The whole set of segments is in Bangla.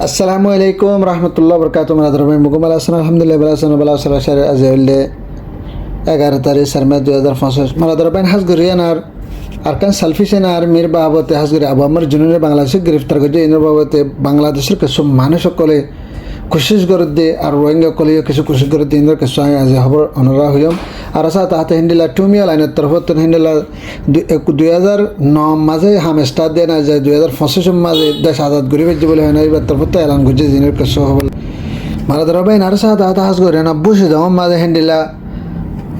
আসসালামু আলাইকুম রহমতুল্লাহ বরকাত মাদারবাই মুকুমাল হাসান আলহামদুলিল্লাহ বালা সার আজলে 11 তারিখ সারমা 2025 মাদারবাই হাজগুরিয়ানার আরকান সালফিসেনার মির বাবতে হাজগুরি আবু আমর জুনুনে বাংলাদেশে গ্রেফতার করে এর বাবতে বাংলাদেশের কিছু মানুষ সকলে কোশিশ করে দিয়ে আর রোহিঙ্গা কলিও কিছু কোশিশ করে দিয়ে ইন্দ্র কিছু আজ খবর অনরা হইম আর আসা তাহাতে হিন্দিলা টুমিয়া লাইনের তরফত হিন্দিলা 2009 মাঝে হামেস্টা দিয়ে না যায় 2025 মাঝে দেশ আজাদ গরিবের বলে হয় না এবার তরফত এলান করছে দিনের কিছু হবল মারা ধরবাই আর আসা তাহাতে হাজ করে না বসে যাও মাঝে হিন্দিলা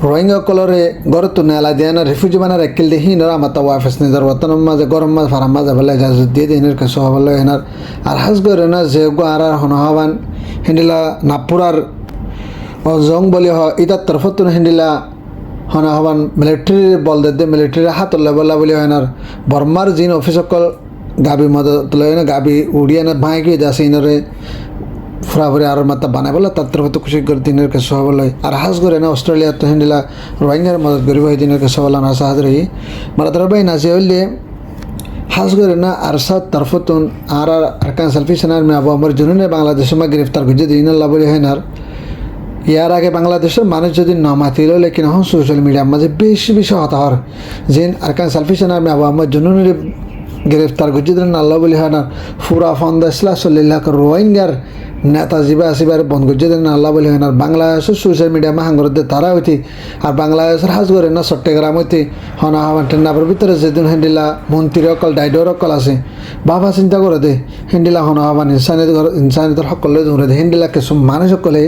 রোহিঙ্গা কলরে গড়ে তো নেলা দিয়ে না রিফিউজি বানার একিল দিয়ে হিনার আমার তো ওয়াফেস নিজের বর্তমান মাঝে গরম মাঝ ফারাম মাঝে বলে ইজাজত দিয়ে দিনের কিছু হবল হেনার আর হাজ করে না যে আর হনহাবান হিন্দিলা নাপুরার জং বলি হয় ইতার তরফত হিন্দিলা হনহাবান মিলিটারি বল দে মিলিটারি হাত বলা বলি হয় না বর্মার জিন অফিসকল গাবি মদত লয় না গাবি উড়িয়ে না ভাঁই গিয়ে যাচ্ছে ইনরে ফুরাফুরি আর মাত্রা বানাই বলে তার তরফত খুশি করে দিনের কাছে হবলয় আর হাজ করে না অস্ট্রেলিয়া তো হিন্দিলা রোহিঙ্গার মদত করিব এই দিনের কাছে বলা না সাহাজ রহি মারা ধরবাই না যে হইলে হাজ করে না আর সাত তরফতুন আর আরকান সালফিসেনার মে আবু আমর জুনুনে বাংলাদেশে মা গ্রেফতার করছে দিন আল্লাহ বলি হয় না ইয়ার আগে বাংলাদেশের মানুষ যদি নমাতিল লেকিন হন সোশ্যাল মিডিয়ার মাঝে বেশি বেশি হতাহর যেন আরকান সালফিসেনার মে আবু আমর জুনুনের গ্রেফতার করছে দিন আল্লাহ বলি হয় না ফুরা ফন্দা ইসলা সল্লাহ রোহিঙ্গার নেতা জিবা আসিবার বন্ধ করছে দেন আল্লাহ বলে আর বাংলাদেশের সোশ্যাল মিডিয়া মাহাঙ্গরদের তারা হইতে আর বাংলাদেশের হাজ করে না চট্টগ্রাম হইতে হনা হওয়ান টেন্ডাপের ভিতরে যেদিন হেন্ডিলা মন্ত্রী অকল ডাইডর অকল আছে বাবা চিন্তা করে দে হেন্ডিলা হনা হওয়ান ইনসানিয়তের সকলে ধরে দে হেন্ডিলা কিছু মানুষ সকলে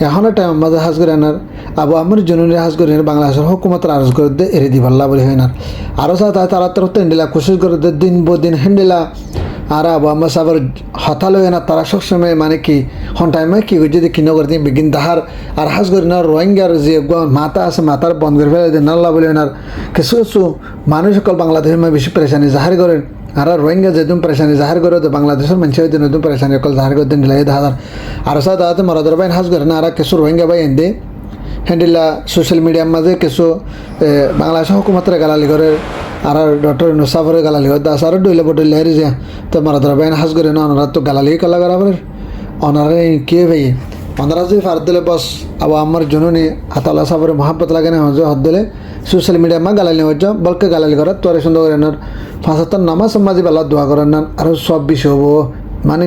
এখনো টাইম মাঝে হাজ করে আনার আবু আমার জনুরে হাজ করে বাংলাদেশের হুকুমতের আরজ করে দে এরে দিব আল্লাহ বলে হয় না আরও তারা তরফ হেন্ডিলা কোশিশ করে দে দিন দিন হেন্ডিলা আর আবু আমার সাবার হতাল হয়ে না তারা সবসময় মানে কি হন টাইমে কি যদি কিনো করে দিয়ে বিগিন দাহার আর হাজ করে না রোহিঙ্গার যে মাথা আছে মাথার বন্ধ করে ফেলে দেন আল্লাহ বলে না কিছু কিছু মানুষ সকল বাংলাদেশের বেশি পরেশানি জাহার করেন আর রোহিঙ্গা যেদিন পরেশানি জাহার করে তো বাংলাদেশের মানুষ হইতে নতুন পরেশানি সকল জাহার করে দিন দিলাই দাহার আর সাথে দাদাতে মরাদর বাইন হাজ করে না আর কিছু রোহিঙ্গা বাই এনে হ্যান্ডিলা সোশ্যাল মিডিয়ার মাঝে কিছু বাংলাদেশ হুকুমতের গালালি করে আর ডক্টর নুসাফরের গালালি হয় দাস আর ডইলে বডইলে হারি যা তো মারা ধরা বাইন হাজ করে না ওনারা তো গালালি কালা করা পরে ওনারা কে ভাই ওনারা যদি ফার দিলে বস আবু আমার জননী হাতাল্লা সাফরের মহাব্বত লাগে না হাত দিলে সোশ্যাল মিডিয়া মা গালালি হয়ে যাও বলকে গালালি করার তোরে সুন্দর করে না 5 নামাজ মাঝে বেলা দোয়া করার না আরও সব বিষয় হবো মানে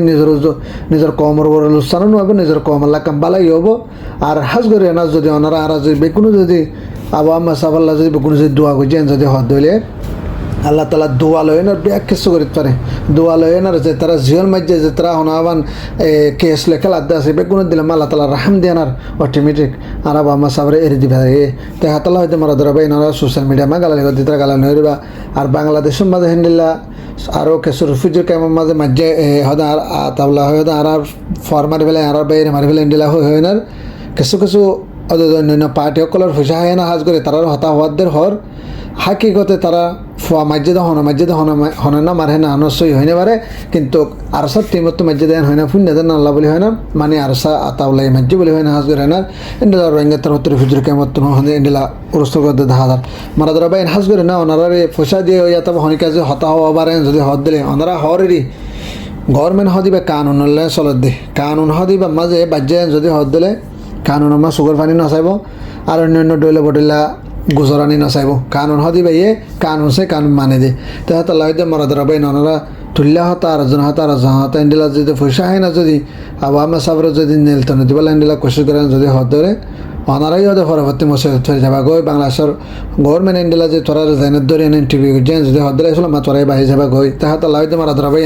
নিজের কমর বড় লুসানো হবো নিজের কম আল্লাহ কাম বালাই হবো আর হাজ করে না যদি ওনারা আর যদি বেকুনো যদি আবু আম্মা সাফাল্লাহ যদি বেকুনো যদি দোয়া করছেন যদি হদ ধইলে আল্লাহ তালা দোয়া লয় না ব্যাগ কিছু করতে পারে দোয়া লয় না যে তারা জিয়ল মাঝে যে তারা হনাবান কেস লেখা লাদা আছে বেগুনো দিলাম আল্লাহ তালা রাহাম দেন আর অটোমেটিক আর আবু আম্মা সাফরে এড়ে দিবে তো হাতাল্লাহ হয়তো মারা ধরা ভাই এনারা সোশ্যাল মিডিয়া মা গালালি করতে তারা গালালি হইবা আর বাংলাদেশের মাঝে হেন্ডিল্লা আরও কিছু রিফিউজির ক্যাম্পের মাঝে মাঝে হয়তো আর তাবলা হয়তো আর ফর মারি ফেলে আর বাইরে মারি ফেলে হেন্ডিলা হয় না কিছু কিছু অন্যান্য পার্টি সকলের পয়সা হয় না হাজ করে তারা হতা হওয়াদের হর হাকিগতে তারা ফোয়া মাঝে হনে না মারে না আনসই হইনে পারে কিন্তু আরসা টিমত তো মাঝে দেন হয় না ফুন দেন আল্লাহ বলি হয় না মানে আরসা আতাউলাই মাঝে বলি হয় না হাজ করে না এন্ডেলা রোহিঙ্গা তার হত্তর ফিজুর কেমত হনে এন্ডেলা উরস্ত করতে হাজার মারা ধরা বাইন হাজ করে না ওনারা পয়সা দিয়ে ওই এত হনিকা যে হতা হওয়া পারেন যদি হদ দিলে ওনারা হরেরই গভর্নমেন্ট হদিবে কানুন চলত দে কানুন হদিবা মাঝে বাজ্যে যদি হদ দিলে কানুন আমার সুগার পানি নচাইব আর অন্যান্য ডইলে বটইলা গুজরানি নচাইব কানুন হদিবা ইয়ে কানুন সে কানুন মানে দে তো হাতে লাইতে মরা ধরা বাই ননারা তুল্লা হতা আর জন হতা এন্ডিলা যদি পয়সা হয় না যদি আবু আমার সাবরে যদি নেলতন দিবা এন্ডিলা কোশিশ করেন যদি হদ ধরে ওনারাই হতে পরবর্তী মশে চলে যাবা গই বাংলাদেশের গভর্নমেন্ট এন্ডিলা যে তোরা জাইনের ধরে এনে টিভি যেন যদি হদ ধরে আসলে মা তোরাই বাহি যাবা গই তা হাতে লাইতে মরা ধরা বাই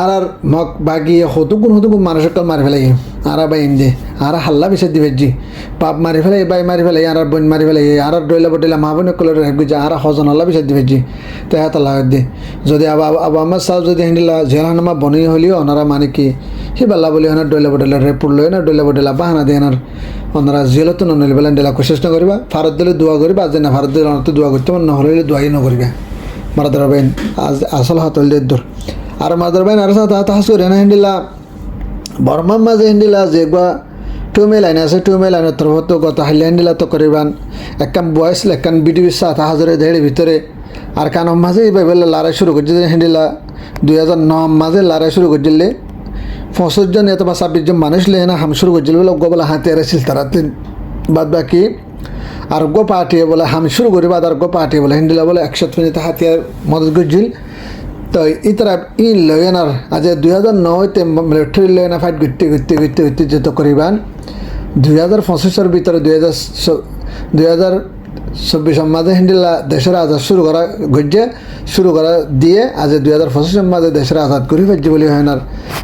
আর মগ বাগিয়ে হতুকুন মানুষ সকল মারি ফেলাই আর বাই দে আর হাল্লা বিষয় দিবে জি পাপ মারি ফেলাই বাই মারি ফেলাই আর বোন মারি ফেলাই আর ডইলা বটিলা মা বোন কলর গুজা আর হজন হাল্লা বিষয় দিবে জি তো হাত আল্লাহ দে যদি আবু আমার সাহেব যদি হিন্দিলা জেলহানামা বনি হলিও ওনারা মানে কি সে বাল্লা বলি ওনার ডইলা বটিলা রেপুর লয় না ডইলা বটিলা বাহানা দিয়ে ওনার ওনারা জেলতো নলি বেলা ডেলা কোশিশ না করিবা ভারত দিলে দোয়া করিবা যে না ভারত দিলে তো দোয়া করতে নহলে দোয়াই নকরিবা মারা ধরবেন আসল হাত হল দূর আর মাদার বাইন আর সাথে হাস করে না হিন্দিলা বর্মার মাঝে হিন্দিলা যে টুমে লাইন আছে টুমে লাইনের তরফত গত হাইলা হিন্দিলা তো করিবান একান বয়স একান বিডি 7,000 দেড় ভিতরে আর কানোর মাঝে এইভাবে লড়াই শুরু করছে হিন্দিলা 2009 মাঝে লড়াই শুরু করছিল 65 জন অথবা 26 জন মানুষ লে না হাম শুরু করছিল বলে বলে হাতিয়ার আসছিল তারা বাদ বাকি আরোগ্য পার্টি বলে হাম শুরু করি বাদ আরোগ্য পার্টি বলে হিন্দিলা বলে 100 হাতিয়ার মদত করছিল তো ইতারা ই লয়েনার আজ 2009তে মিলিটারি লয়েনা ফাইট ঘুরতে যেত করিবান 2025 ভিতরে 2024 মাঝে হিন্দিলা দেশের আজাদ শুরু করা দিয়ে আজ 2025 মাঝে দেশের আজাদ করি ফেলছে বলে হয় না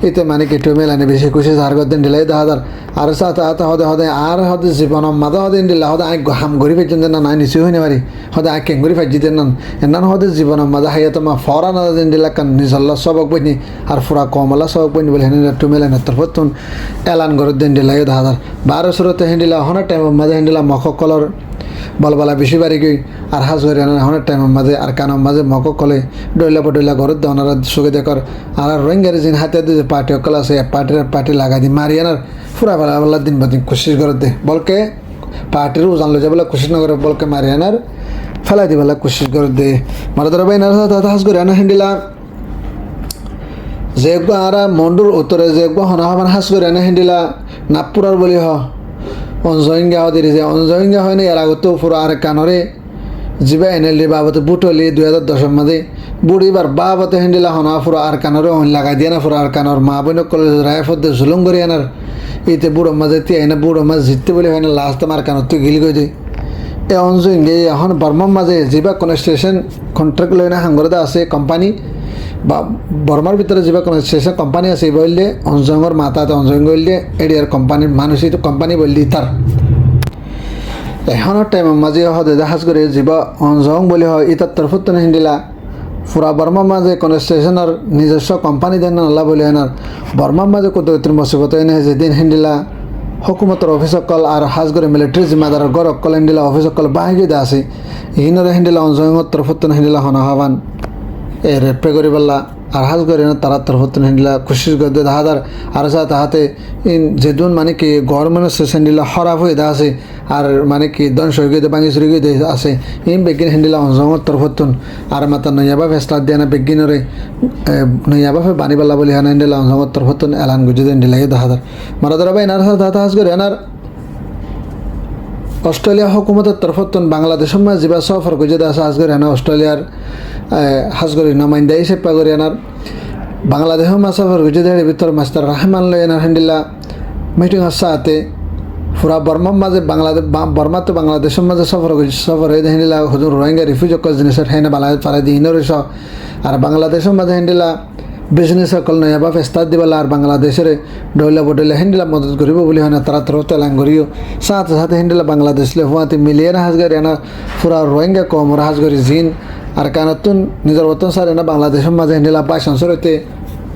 এতে মানে কেটু মেলানি বেশি খুশি হার করতেন দিলাই 10,000 আর সাথে হদে আর হদে জীবন মাদা হদে দিলা হদে আই হাম ঘুরি ফেলছেন না নাই নিচে হইনে পারি হদে আই কেং ঘুরি ফেলছি দেন এনান হদে জীবন মাদা হাইয়া তোমা ফরান দিন দিলা কান নিজল্লা সবক বইনি আর ফুরা কমলা সবক বইনি বলে হেন একটু মেলানি তরফতুন এলান করে দিন দিলাই 10,000 12 শুরুতে হিন্দিলা হনার টাইম মাঝে হিন্দিলা মখ কলর বলবালা বেশি বাড়ি গই আর হাজ হয়ে হনের টাইমের মাঝে আর কানের মাঝে মক কলে ডইলা ঘরের দেওয়ার সুখে দেখর আর রোহিঙ্গার যিনি হাতে যে পার্টি অকল আছে পার্টি লাগাই দি মারিয়ানার ফুরা বেলা দিন বাদিন কোশিশ করে দে বলকে পার্টির উজান লই যাবলে কোশিশ না করে বলকে মারিয়ানার ফেলাই দিবেলা কোশিশ করে দে মারা ধরা ভাই না হাজ করে আনা হিন্দিলা যে আর মন্ডুর উত্তরে যে হনাহামান হাজ করে আনা হিন্দিলা নাগপুরার বলি অঞ্জহিঙ্গা হদির যে অঞ্জহিঙ্গা হয় না এর আগত পুরো আর কানরে জিবা এনএলডি বাবতে বুটলি 2010 মাঝে বুড়িবার বাবতে হিন্দিলা হনা পুরো আর কানরে লাগাই দিয়ে না পুরো আর কানর মা বোন কলেজ রায়ফতে জুলুম করি আনার ইতে বুড়ো মাঝে তিয়াইনা বুড়ো মাঝ জিততে বলে হয় না লাস্ট আমার কানত তুই গিলি গই দে এ অঞ্জহিঙ্গে এখন বর্মার মাঝে জিবা কনস্ট্রাকশন কন্ট্রাক্ট লই না হাঙ্গরদা আছে কোম্পানি বা বর্মার ভিতরে যা কোনো শেষে কোম্পানি আছে বললে অঞ্জঙ্গর মাথাতে অঞ্জঙ্গ বললে এরিয়ার কোম্পানির মানুষই তো কোম্পানি বললি তার এখনের টাইমের মাঝে হদে জাহাজ করে যা অঞ্জং বলে হয় ইতার তরফত হিন্দিলা পুরা বর্মার মাঝে কোনো স্টেশনের নিজস্ব কোম্পানি দেন আল্লাহ বলে এনার বর্মার মাঝে কত মুসিবত এনে যেদিন হিন্দিলা হুকুমতের অফিস অকল আর হাজ করে মিলিটারি জিম্মাদার গড় অকল হিন্দিলা অফিস অকল বাহিগে দা আছে ইহিনরে হিন্দিলা অঞ্জঙ্গর তরফত হিন্দিলা হনা হবান এ রেপে করি বললা আর হাজ করে না তারা তরফত হিন্দিলা কোশিশ করে দিয়ে দাহাদার আর তাহাতে যেদিন মানে কি গভর্নমেন্টের স্টেশন দিলা খরাব হয়ে দা আছে আর মানে কি ধ্বংস হয়ে গিয়ে ভাঙি চুরি গিয়ে আছে ইন বেগিন হিন্দিলা অঞ্জঙ্গর তরফতুন আর মাতা নৈয়াবা ফেসলা দিয়ে না বেগিনরে নৈয়াবা ফে বানি বলা বলি হানা হিন্দিলা অঞ্জঙ্গর তরফতুন এলান গুজি দিন দিলাই দাহাদার মারা ধরা ভাই নার দাহাদা হাজ করে এনার অস্ট্রেলিয়া হুকুমতের তরফতুন বাংলাদেশের মাঝে যা সফর গুজে আছে হাজ করে এনা অস্ট্রেলিয়ার হাজ করি নমাইন্দা হিসেবে করি এনার বাংলাদেশের মাছ সফর গুজে দেয় ভিতর মাস্টার রহমান লই এনার হিন্দিলা মিটিং সাথে পুরা বর্মার মাঝে বর্মা তো বাংলাদেশের মাঝে সফর হয়ে হিন্দিলা হুজুর রোহিঙ্গা রিফিউজ অকল জিনিসের হেনে বাংলাদেশ পাড়াই দিয়ে ইনরিস আর বাংলাদেশের মাঝে হিন্দিলা বিজনেস সকল নয় বা ফেস্তার দিবেলা আর বাংলাদেশের ডইলা বডইলা হিন্দিলা মদত করিব বলে হয় না তারা তরফ তেলাং করিও সাথে সাথে হিন্দিলা বাংলাদেশলে হওয়াতে মিলিয়ে হাজ গাড়ি এনা পুরা রোহিঙ্গা কম হাজ করি জিন আর কানাতুন নিজের বর্তন সার এনা বাংলাদেশের মাঝে হিন্দিলা 22 অঞ্চলতে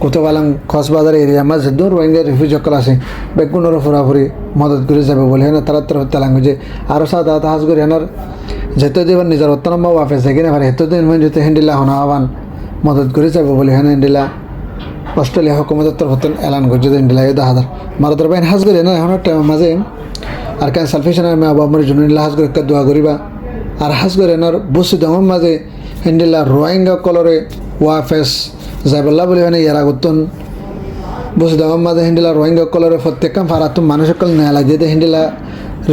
কোতোবালাং কক্সবাজার এরিয়া মাঝে দূর রোহিঙ্গা রিফিউজ সকল আছে বেগুনের ফুরাফুরি মদত করে যাবে বলে হয় না তারা তরফ তেলাং যে আরও সাথে সাথে হাজ করি এনার যেতে দেবেন নিজের বর্তন ওয়াফেস কিনে পারে হেতু দিন যেতে হিন্দিলা হনা আহ্বান মদত করে যাবে বলে হয় না হিন্দিলা অস্ট্রেলিয়া হুকুমতের তরফতুন এলান করছে দিন দিলাই 10,000 মারাদর বাইন হাজ করে না এখন টাইম মাঝে আর কেন সালফেশন আমি আবার জন্য হাজ করে দোয়া করিবা আর হাজ করে এনার বসে দমন মাঝে হিন্দিলা রোহিঙ্গা কলরে ওয়াফেস যাইবল্লা বলে হয় না ইয়ার আগতুন বসে দমন মাঝে হিন্দিলা রোহিঙ্গা কলরে প্রত্যেক ফারাতুন মানুষ সকল নেলা দিয়ে হিন্দিলা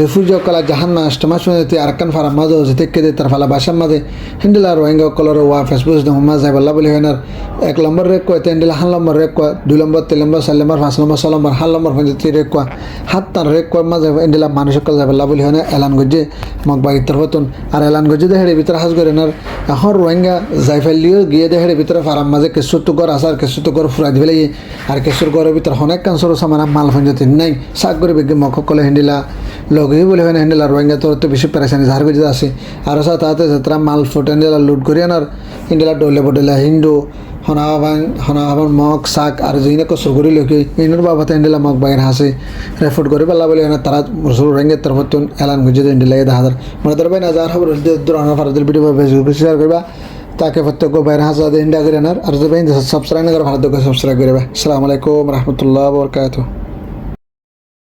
রিফিউজি কলা জাহান না আষ্টমাস মাঝে আরকান ফারা মাঝে যেতে কেদে তার ফালা বাসার মাঝে হিন্দিলা রোহিঙ্গা কলর ওয়া ফেসবুক দমা যাই বল্লা বলে হয় না 1 নম্বর রেক কয় 3 হান নম্বর রেক কয় 2 নম্বর 3 নম্বর 4 নম্বর 5 নম্বর 6 নম্বর হান নম্বর 5 রেক কয় 7 রেক কয় মাঝে হিন্দিলা মানুষ সকল যাই বল্লা বলে হয় না এলান গজে মগ বাগি তরফতুন আর এলান গজে দেহের ভিতরে হাজ করে না এখন রোহিঙ্গা যাই ফেলিও গিয়ে দেহের ভিতরে ফারাম মাঝে কেসুর তো গর আসার কেসুর তো গর ফুরাই দিবে আর কেসুর গরের ভিতরে অনেক কাঁচর সামান মাল ফঞ্জতি নাই শাক করে বেগে মখ কলে হিন্দিলা লগে বলে হয় না হিন্দিলা রোহিঙ্গা তোর তো বেশি পেরেশানি ঝাড় গজে আছে আর তাতে যাত্রা মাল ফুট হিন্দিলা লুট করি আনার হিন্দিলা ডলে বডলে হিন্দু হনাবান মগ শাক আর যিনি কসুর করি লোকে ইনুর বাবাতে হিন্দিলা মগ বাগের হাসে রেফোর্ট করে পেলা বলে না তারা রোহিঙ্গা তরফতুন এলান গজে হিন্দিলা 10,000 মানে তোর ভাই না যার খবর ফারাদের ভিডিও বেশি শেয়ার করবা তাকে প্রত্যেক বাইরে হাজার ইন্ডিয়া করে আনার আর সাবস্ক্রাইব না করে ভারত সাবস্ক্রাইব করবা। আসসালামু আলাইকুম রহমতুল্লাহ বরকাতুহু।